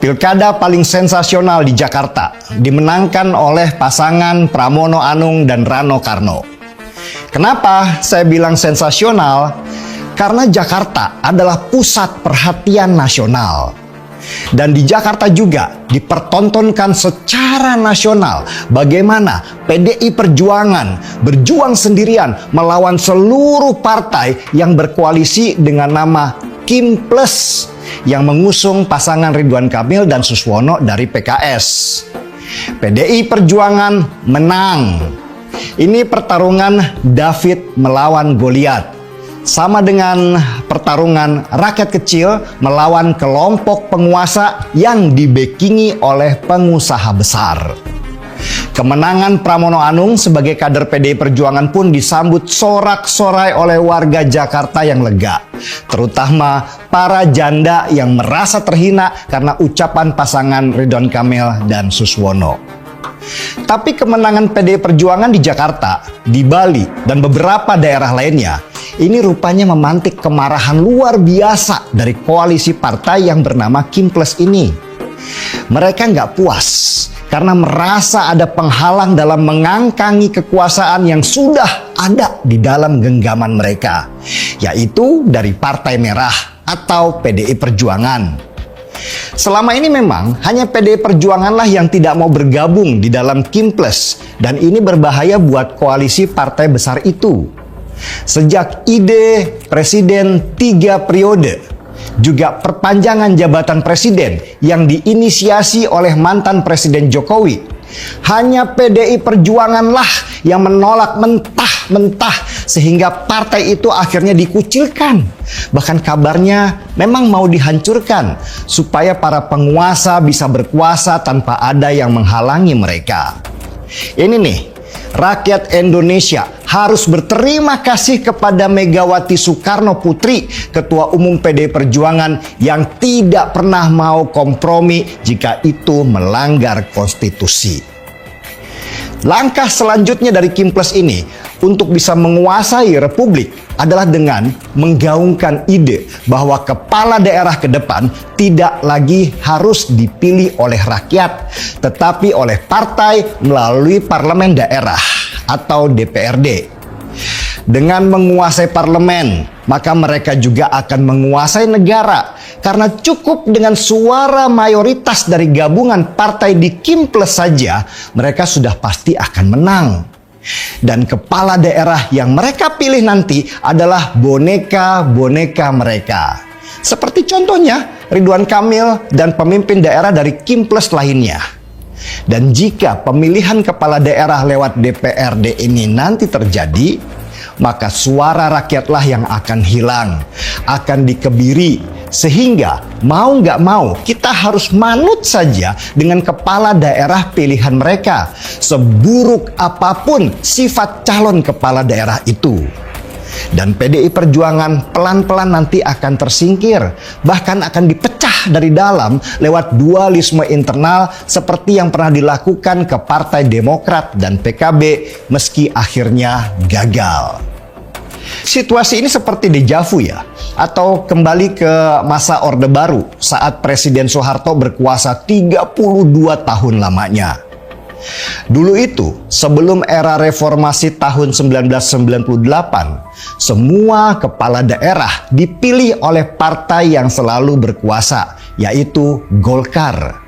Pilkada paling sensasional di Jakarta dimenangkan oleh pasangan Pramono Anung dan Rano Karno. Kenapa saya bilang sensasional? Karena Jakarta adalah pusat perhatian nasional. Dan di Jakarta juga dipertontonkan secara nasional bagaimana PDI Perjuangan berjuang sendirian melawan seluruh partai yang berkoalisi dengan nama Kim Plus yang mengusung pasangan Ridwan Kamil dan Suswono dari PKS. PDI Perjuangan menang. Ini pertarungan David melawan Goliat. Sama dengan pertarungan rakyat kecil melawan kelompok penguasa yang dibekingi oleh pengusaha besar. Kemenangan Pramono Anung sebagai kader PDI Perjuangan pun disambut sorak-sorai oleh warga Jakarta yang lega. Terutama para janda yang merasa terhina karena ucapan pasangan Ridwan Kamil dan Suswono. Tapi kemenangan PDI Perjuangan di Jakarta, di Bali, dan beberapa daerah lainnya, ini rupanya memantik kemarahan luar biasa dari koalisi partai yang bernama Kim Plus ini. Mereka nggak puas karena merasa ada penghalang dalam mengangkangi kekuasaan yang sudah ada di dalam genggaman mereka, yaitu dari Partai Merah atau PDI Perjuangan. Selama ini memang hanya PDI Perjuanganlah yang tidak mau bergabung di dalam Kim Plus, dan ini berbahaya buat koalisi partai besar itu. Sejak ide presiden 3 periode, juga perpanjangan jabatan presiden yang diinisiasi oleh mantan Presiden Jokowi, hanya PDI Perjuanganlah yang menolak mentah-mentah sehingga partai itu akhirnya dikucilkan. Bahkan kabarnya memang mau dihancurkan supaya para penguasa bisa berkuasa tanpa ada yang menghalangi mereka. Ini nih, rakyat Indonesia harus berterima kasih kepada Megawati Soekarno Putri, Ketua Umum PDI Perjuangan, yang tidak pernah mau kompromi jika itu melanggar konstitusi. Langkah selanjutnya dari Kim Plus ini untuk bisa menguasai Republik adalah dengan menggaungkan ide bahwa kepala daerah ke depan tidak lagi harus dipilih oleh rakyat, tetapi oleh partai melalui parlemen daerah atau DPRD. Dengan menguasai parlemen, maka mereka juga akan menguasai negara, karena cukup dengan suara mayoritas dari gabungan partai di Kim Plus saja, mereka sudah pasti akan menang. Dan kepala daerah yang mereka pilih nanti adalah boneka-boneka mereka. Seperti contohnya Ridwan Kamil dan pemimpin daerah dari Kim Plus lainnya. Dan jika pemilihan kepala daerah lewat DPRD ini nanti terjadi, maka suara rakyatlah yang akan hilang, akan dikebiri, sehingga mau nggak mau kita harus manut saja dengan kepala daerah pilihan mereka, seburuk apapun sifat calon kepala daerah itu. Dan PDI Perjuangan pelan-pelan nanti akan tersingkir, bahkan akan dipecah dari dalam lewat dualisme internal seperti yang pernah dilakukan ke Partai Demokrat dan PKB meski akhirnya gagal. Situasi ini seperti dejavu ya, atau kembali ke masa Orde Baru saat Presiden Soeharto berkuasa 32 tahun lamanya. Dulu itu, sebelum era reformasi tahun 1998, semua kepala daerah dipilih oleh partai yang selalu berkuasa, yaitu Golkar.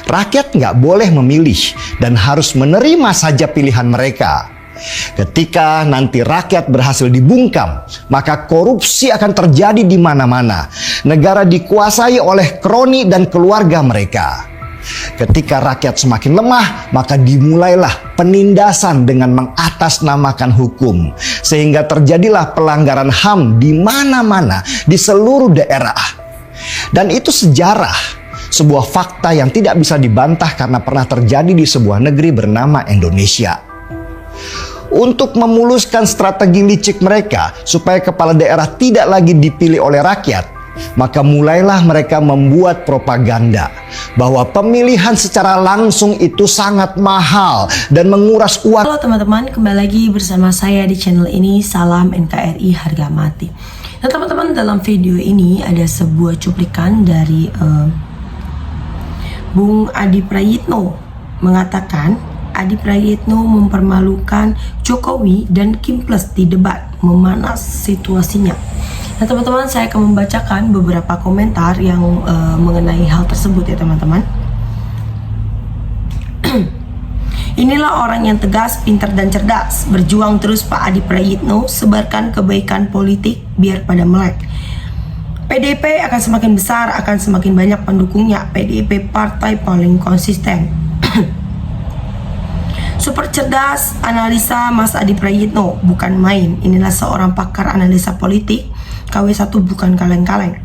Rakyat nggak boleh memilih dan harus menerima saja pilihan mereka. Ketika nanti rakyat berhasil dibungkam, maka korupsi akan terjadi di mana-mana. Negara dikuasai oleh kroni dan keluarga mereka. Ketika rakyat semakin lemah, maka dimulailah penindasan dengan mengatasnamakan hukum. Sehingga terjadilah pelanggaran HAM di mana-mana, di seluruh daerah. Dan itu sejarah, sebuah fakta yang tidak bisa dibantah karena pernah terjadi di sebuah negeri bernama Indonesia. Untuk memuluskan strategi licik mereka supaya kepala daerah tidak lagi dipilih oleh rakyat, maka mulailah mereka membuat propaganda bahwa pemilihan secara langsung itu sangat mahal dan menguras uang. Halo teman-teman, kembali lagi bersama saya di channel ini. Salam NKRI harga mati. Nah teman-teman, dalam video ini ada sebuah cuplikan dari Bung Adi Prayitno mengatakan Adi Prayitno mempermalukan Jokowi dan Kim Plus di debat, memanas situasinya. Nah teman-teman, saya akan membacakan beberapa komentar yang mengenai hal tersebut ya teman-teman. Inilah orang yang tegas, pintar dan cerdas. Berjuang terus Pak Adi Prayitno, sebarkan kebaikan politik biar pada melek. PDIP akan semakin besar, akan semakin banyak pendukungnya. PDIP partai paling konsisten. Super cerdas analisa Mas Adi Prayitno, bukan main. Inilah seorang pakar analisa politik, KW1 bukan kaleng-kaleng.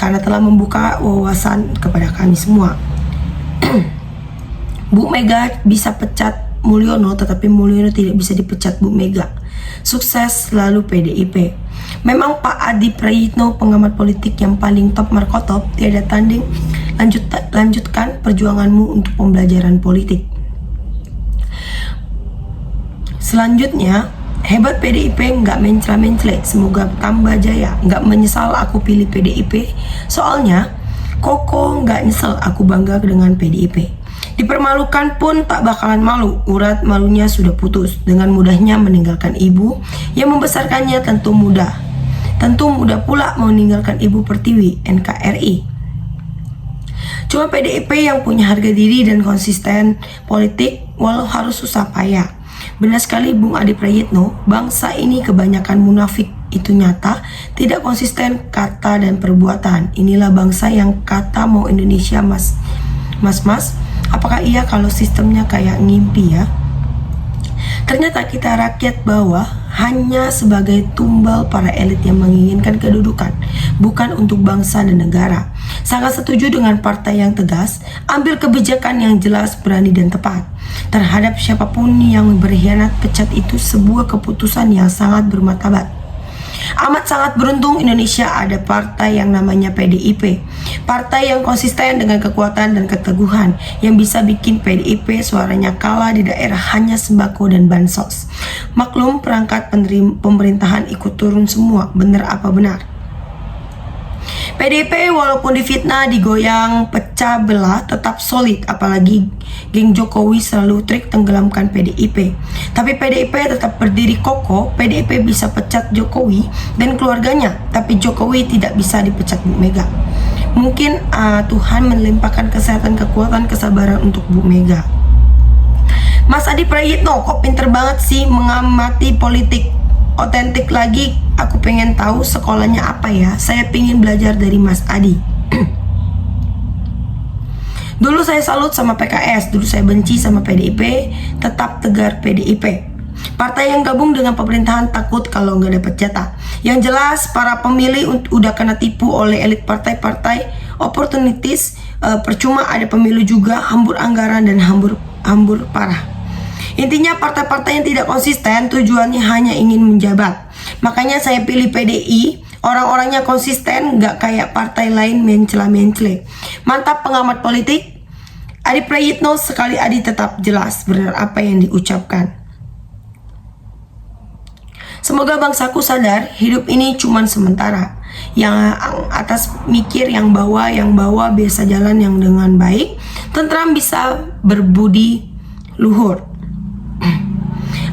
Karena telah membuka wawasan kepada kami semua. Bu Mega bisa pecat Mulyono, tetapi Mulyono tidak bisa dipecat Bu Mega. Sukses selalu PDIP. Memang Pak Adi Prayitno pengamat politik yang paling top markotop, tiada tanding. Lanjutkan perjuanganmu untuk pembelajaran politik. Selanjutnya, hebat PDIP, nggak mencela-mencela. Semoga tambah jaya. Nggak menyesal aku pilih PDIP. Soalnya, Koko nggak nyesel, aku bangga dengan PDIP. Dipermalukan pun tak bakalan malu, urat malunya sudah putus. Dengan mudahnya meninggalkan ibu yang membesarkannya tentu mudah. Tentu mudah pula meninggalkan ibu pertiwi, NKRI. Cuma PDIP yang punya harga diri dan konsisten politik walau harus susah payah. Benar sekali Bung Adi Prayitno, bangsa ini kebanyakan munafik. Itu nyata, tidak konsisten kata dan perbuatan. Inilah bangsa yang kata mau Indonesia mas. Apakah iya kalau sistemnya kayak ngimpi ya? Ternyata kita rakyat bawah hanya sebagai tumbal para elit yang menginginkan kedudukan, bukan untuk bangsa dan negara. Sangat setuju dengan partai yang tegas, ambil kebijakan yang jelas, berani dan tepat. Terhadap siapapun yang berkhianat, pecat itu sebuah keputusan yang sangat bermartabat. Amat sangat beruntung Indonesia ada partai yang namanya PDIP. Partai yang konsisten dengan kekuatan dan keteguhan, yang bisa bikin PDIP suaranya kalah di daerah hanya sembako dan bansos. Maklum perangkat pemerintahan ikut turun semua, benar apa benar? PDIP walaupun difitnah, digoyang, pecah belah, tetap solid. Apalagi geng Jokowi selalu trik tenggelamkan PDIP. Tapi PDIP tetap berdiri kokoh. PDIP bisa pecat Jokowi dan keluarganya, tapi Jokowi tidak bisa dipecat Bu Mega. Mungkin Tuhan melimpahkan kesehatan, kekuatan, kesabaran untuk Bu Mega. Mas Adi Prayitno kok pinter banget sih mengamati politik. Otentik lagi, aku pengen tahu sekolahnya apa ya. Saya pengen belajar dari Mas Adi. Dulu saya salut sama PKS, dulu saya benci sama PDIP, tetap tegar PDIP. Partai yang gabung dengan pemerintahan takut kalau nggak dapat jatah. Yang jelas para pemilih udah kena tipu oleh elit partai-partai opportunities. Percuma ada pemilu juga, hambur anggaran dan hambur parah. Intinya partai-partai yang tidak konsisten tujuannya hanya ingin menjabat. Makanya saya pilih PDI, orang-orangnya konsisten, nggak kayak partai lain mencela-mencela. Mantap pengamat politik. Adi Prayitno sekali Adi tetap jelas benar apa yang diucapkan. Semoga bangsaku sadar hidup ini cuma sementara. Yang atas mikir, yang bawah biasa jalan yang dengan baik, tentram bisa berbudi luhur.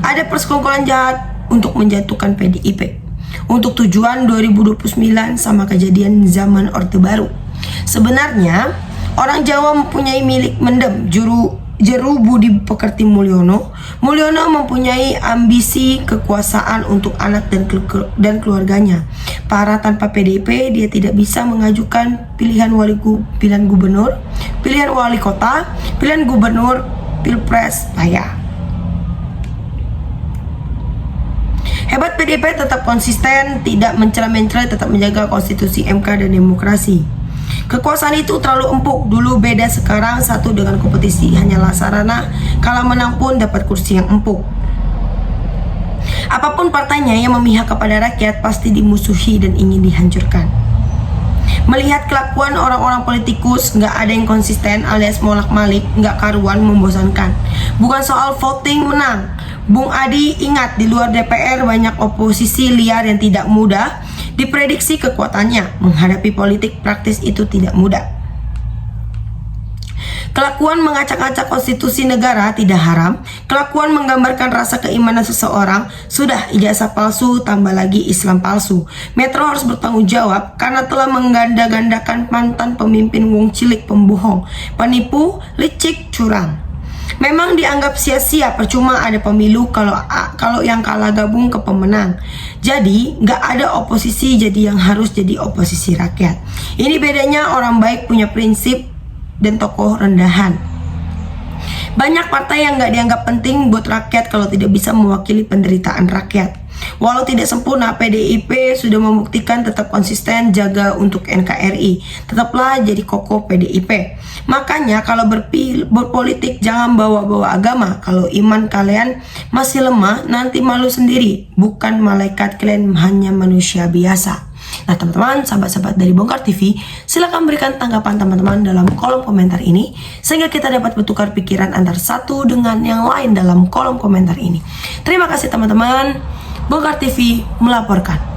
Ada persekongkolan jahat untuk menjatuhkan PDIP untuk tujuan 2029 sama kejadian zaman Orde Baru. Sebenarnya orang Jawa mempunyai milik mendem, jeru budi pekerti Mulyono. Mulyono mempunyai ambisi kekuasaan untuk anak dan keluarganya. Para tanpa PDIP dia tidak bisa mengajukan pilihan gubernur, pilihan wali kota, pilihan gubernur, pilpres payah. Hebat PDIP tetap konsisten, tidak mencela-mencela, tetap menjaga konstitusi MK dan demokrasi. Kekuasaan itu terlalu empuk, dulu beda, sekarang satu dengan kompetisi. Hanyalah sarana, kalau menang pun dapat kursi yang empuk. Apapun partainya yang memihak kepada rakyat pasti dimusuhi dan ingin dihancurkan. Melihat kelakuan orang-orang politikus, nggak ada yang konsisten alias molak-malik, nggak karuan, membosankan. Bukan soal voting menang. Bung Adi ingat, di luar DPR banyak oposisi liar yang tidak mudah diprediksi kekuatannya. Menghadapi politik praktis itu tidak mudah. Kelakuan mengacak-acak konstitusi negara tidak haram. Kelakuan menggambarkan rasa keimanan seseorang sudah ijazah palsu tambah lagi Islam palsu. Metro harus bertanggung jawab karena telah mengganda-gandakan mantan pemimpin wong cilik pembohong, penipu, licik, curang. Memang dianggap sia-sia, percuma ada pemilu kalau yang kalah gabung ke pemenang. Jadi nggak ada oposisi, jadi yang harus jadi oposisi rakyat. Ini bedanya orang baik punya prinsip dan tokoh rendahan. Banyak partai yang nggak dianggap penting buat rakyat kalau tidak bisa mewakili penderitaan rakyat. Walau tidak sempurna, PDIP sudah membuktikan tetap konsisten jaga untuk NKRI. Tetaplah jadi kokoh PDIP. Makanya kalau berpolitik jangan bawa-bawa agama. Kalau iman kalian masih lemah, nanti malu sendiri. Bukan malaikat, kalian hanya manusia biasa. Nah teman-teman, sahabat-sahabat dari Bongkar TV, silahkan berikan tanggapan teman-teman dalam kolom komentar ini, sehingga kita dapat bertukar pikiran antara satu dengan yang lain dalam kolom komentar ini. Terima kasih teman-teman. Bongkar TV melaporkan.